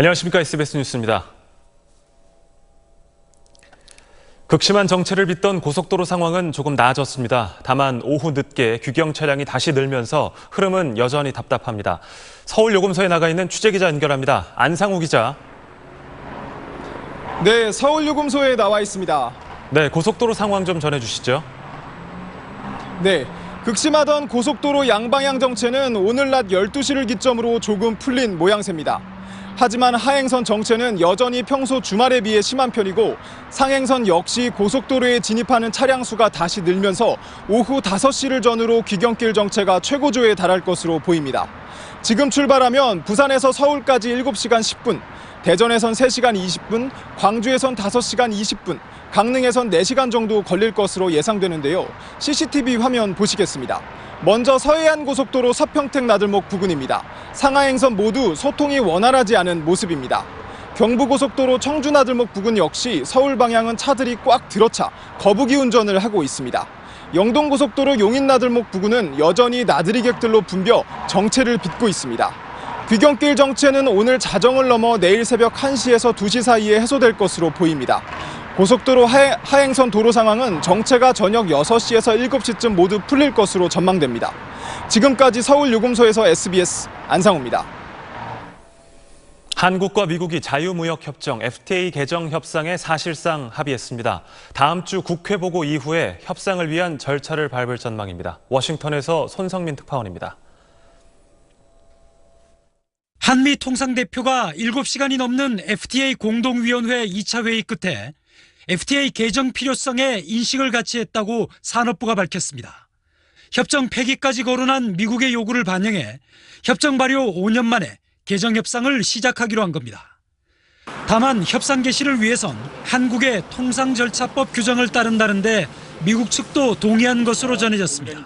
안녕하십니까. SBS 뉴스입니다. 극심한 정체를 빚던 고속도로 상황은 조금 나아졌습니다. 다만 오후 늦게 규경 차량이 다시 늘면서 흐름은 여전히 답답합니다. 서울 요금소에 나가 있는 취재기자 연결합니다. 안상우 기자. 네, 서울 요금소에 나와 있습니다. 네, 고속도로 상황 좀 전해주시죠. 네, 극심하던 고속도로 양방향 정체는 오늘 낮 12시를 기점으로 조금 풀린 모양새입니다. 하지만 하행선 정체는 여전히 평소 주말에 비해 심한 편이고 상행선 역시 고속도로에 진입하는 차량 수가 다시 늘면서 오후 5시를 전후로 귀경길 정체가 최고조에 달할 것으로 보입니다. 지금 출발하면 부산에서 서울까지 7시간 10분, 대전에선 3시간 20분, 광주에선 5시간 20분, 강릉에선 4시간 정도 걸릴 것으로 예상되는데요. CCTV 화면 보시겠습니다. 먼저 서해안 고속도로 서평택 나들목 부근입니다. 상하행선 모두 소통이 원활하지 않은 모습입니다. 경부고속도로 청주 나들목 부근 역시 서울 방향은 차들이 꽉 들어차 거북이 운전을 하고 있습니다. 영동고속도로 용인 나들목 부근은 여전히 나들이객들로 붐벼 정체를 빚고 있습니다. 귀경길 정체는 오늘 자정을 넘어 내일 새벽 1시에서 2시 사이에 해소될 것으로 보입니다. 고속도로 하행선 도로 상황은 정체가 저녁 6시에서 7시쯤 모두 풀릴 것으로 전망됩니다. 지금까지 서울 요금소에서 SBS 안상우입니다. 한국과 미국이 자유무역협정 FTA 개정 협상에 사실상 합의했습니다. 다음 주 국회 보고 이후에 협상을 위한 절차를 밟을 전망입니다. 워싱턴에서 손성민 특파원입니다. 한미 통상대표가 7시간이 넘는 FTA 공동위원회 2차 회의 끝에 FTA 개정 필요성에 인식을 같이 했다고 산업부가 밝혔습니다. 협정 폐기까지 거론한 미국의 요구를 반영해 협정 발효 5년 만에 개정 협상을 시작하기로 한 겁니다. 다만 협상 개시를 위해선 한국의 통상절차법 규정을 따른다는데 미국 측도 동의한 것으로 전해졌습니다.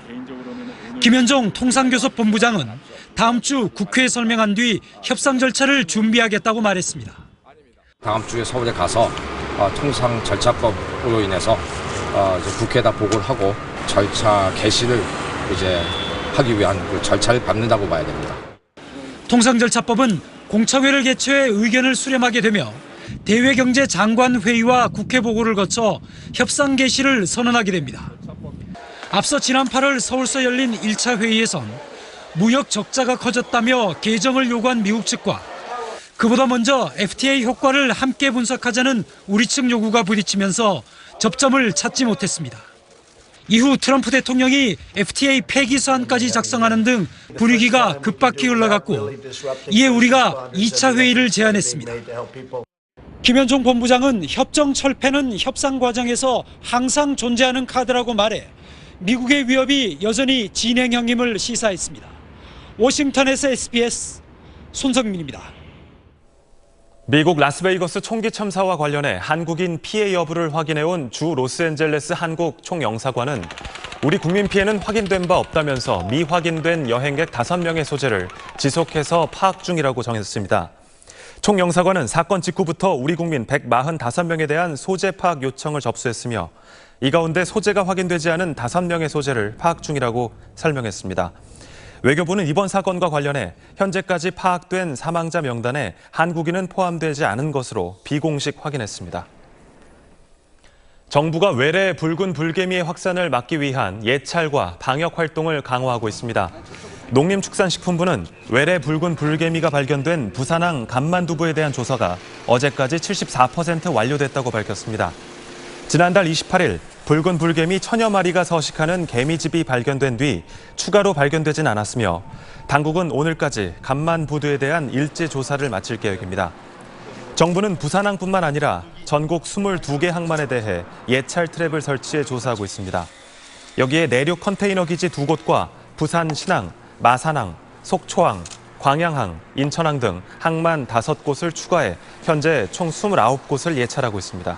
김현종 통상교섭본부장은 다음 주 국회에 설명한 뒤 협상 절차를 준비하겠다고 말했습니다. 다음 주에 서울에 가서 통상 절차법으로 인해서 이제 국회에다 보고를 하고 절차 개시를 이제 하기 위한 그 절차를 밟는다고 봐야 됩니다. 통상절차법은 공청회를 개최해 의견을 수렴하게 되며 대외경제장관회의와 국회 보고를 거쳐 협상 개시를 선언하게 됩니다. 앞서 지난 8월 서울서 열린 1차 회의에선 무역 적자가 커졌다며 개정을 요구한 미국 측과 그보다 먼저 FTA 효과를 함께 분석하자는 우리 측 요구가 부딪히면서 접점을 찾지 못했습니다. 이후 트럼프 대통령이 FTA 폐기 서한까지 작성하는 등 분위기가 급박히 흘러갔고 이에 우리가 2차 회의를 제안했습니다. 김현종 본부장은 협정 철폐는 협상 과정에서 항상 존재하는 카드라고 말해 미국의 위협이 여전히 진행형임을 시사했습니다. 워싱턴에서 SBS 손성민입니다. 미국 라스베이거스 총기 참사와 관련해 한국인 피해 여부를 확인해온 주 로스앤젤레스 한국 총영사관은 우리 국민 피해는 확인된 바 없다면서 미확인된 여행객 5명의 소재를 지속해서 파악 중이라고 정했습니다. 총영사관은 사건 직후부터 우리 국민 145명에 대한 소재 파악 요청을 접수했으며 이 가운데 소재가 확인되지 않은 5명의 소재를 파악 중이라고 설명했습니다. 외교부는 이번 사건과 관련해 현재까지 파악된 사망자 명단에 한국인은 포함되지 않은 것으로 비공식 확인했습니다. 정부가 외래 붉은 불개미의 확산을 막기 위한 예찰과 방역 활동을 강화하고 있습니다. 농림축산식품부는 외래 붉은 불개미가 발견된 부산항 간만두부에 대한 조사가 어제까지 74% 완료됐다고 밝혔습니다. 지난달 28일 붉은 불개미 1000여 마리가 서식하는 개미집이 발견된 뒤 추가로 발견되진 않았으며 당국은 오늘까지 간만부두에 대한 일제 조사를 마칠 계획입니다. 정부는 부산항뿐만 아니라 전국 22개 항만에 대해 예찰 트랩을 설치해 조사하고 있습니다. 여기에 내륙 컨테이너 기지 2곳과 부산 신항, 마산항, 속초항, 광양항, 인천항 등 항만 5곳을 추가해 현재 총 29곳을 예찰하고 있습니다.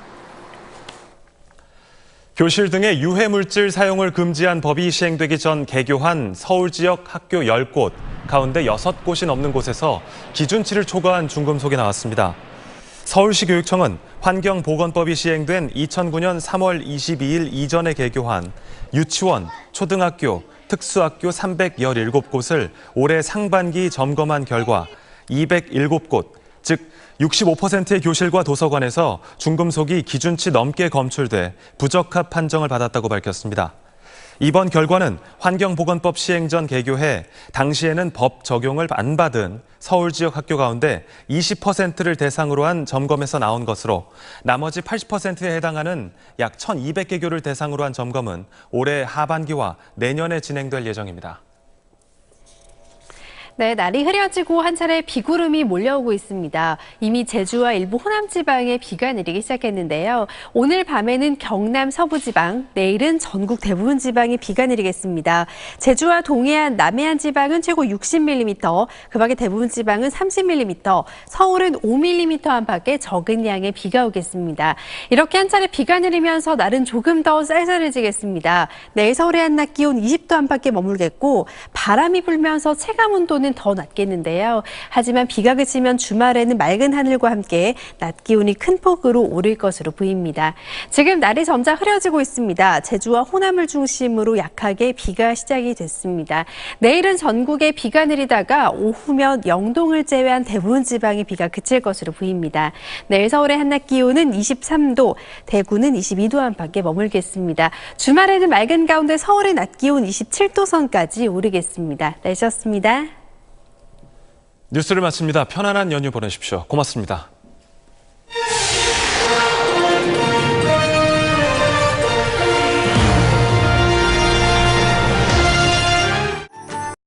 교실 등의 유해물질 사용을 금지한 법이 시행되기 전 개교한 서울 지역 학교 10곳, 가운데 6곳이 넘는 곳에서 기준치를 초과한 중금속이 나왔습니다. 서울시 교육청은 환경보건법이 시행된 2009년 3월 22일 이전에 개교한 유치원, 초등학교, 특수학교 317곳을 올해 상반기 점검한 결과 207곳, 즉 65%의 교실과 도서관에서 중금속이 기준치 넘게 검출돼 부적합 판정을 받았다고 밝혔습니다. 이번 결과는 환경보건법 시행 전 개교해 당시에는 법 적용을 안 받은 서울 지역 학교 가운데 20%를 대상으로 한 점검에서 나온 것으로 나머지 80%에 해당하는 약 1,200개 교를 대상으로 한 점검은 올해 하반기와 내년에 진행될 예정입니다. 네, 날이 흐려지고 한 차례 비구름이 몰려오고 있습니다. 이미 제주와 일부 호남 지방에 비가 내리기 시작했는데요. 오늘 밤에는 경남 서부 지방, 내일은 전국 대부분 지방에 비가 내리겠습니다. 제주와 동해안, 남해안 지방은 최고 60mm, 그 밖에 대부분 지방은 30mm, 서울은 5mm 안팎의 적은 양의 비가 오겠습니다. 이렇게 한 차례 비가 내리면서 날은 조금 더 쌀쌀해지겠습니다. 내일 서울의 한낮 기온 20도 안팎에 머물겠고 바람이 불면서 체감 온도는 더 낮겠는데요. 하지만 비가 그치면 주말에는 맑은 하늘과 함께 낮 기온이 큰 폭으로 오를 것으로 보입니다. 지금 날이 점차 흐려지고 있습니다. 제주와 호남을 중심으로 약하게 비가 시작이 됐습니다. 내일은 전국에 비가 내리다가 오후면 영동을 제외한 대부분 지방에 비가 그칠 것으로 보입니다. 내일 서울의 한낮 기온은 23도, 대구는 22도 안팎에 머물겠습니다. 주말에는 맑은 가운데 서울의 낮 기온 27도 선까지 오르겠습니다. 날씨였습니다. 뉴스를 마칩니다. 편안한 연휴 보내십시오. 고맙습니다.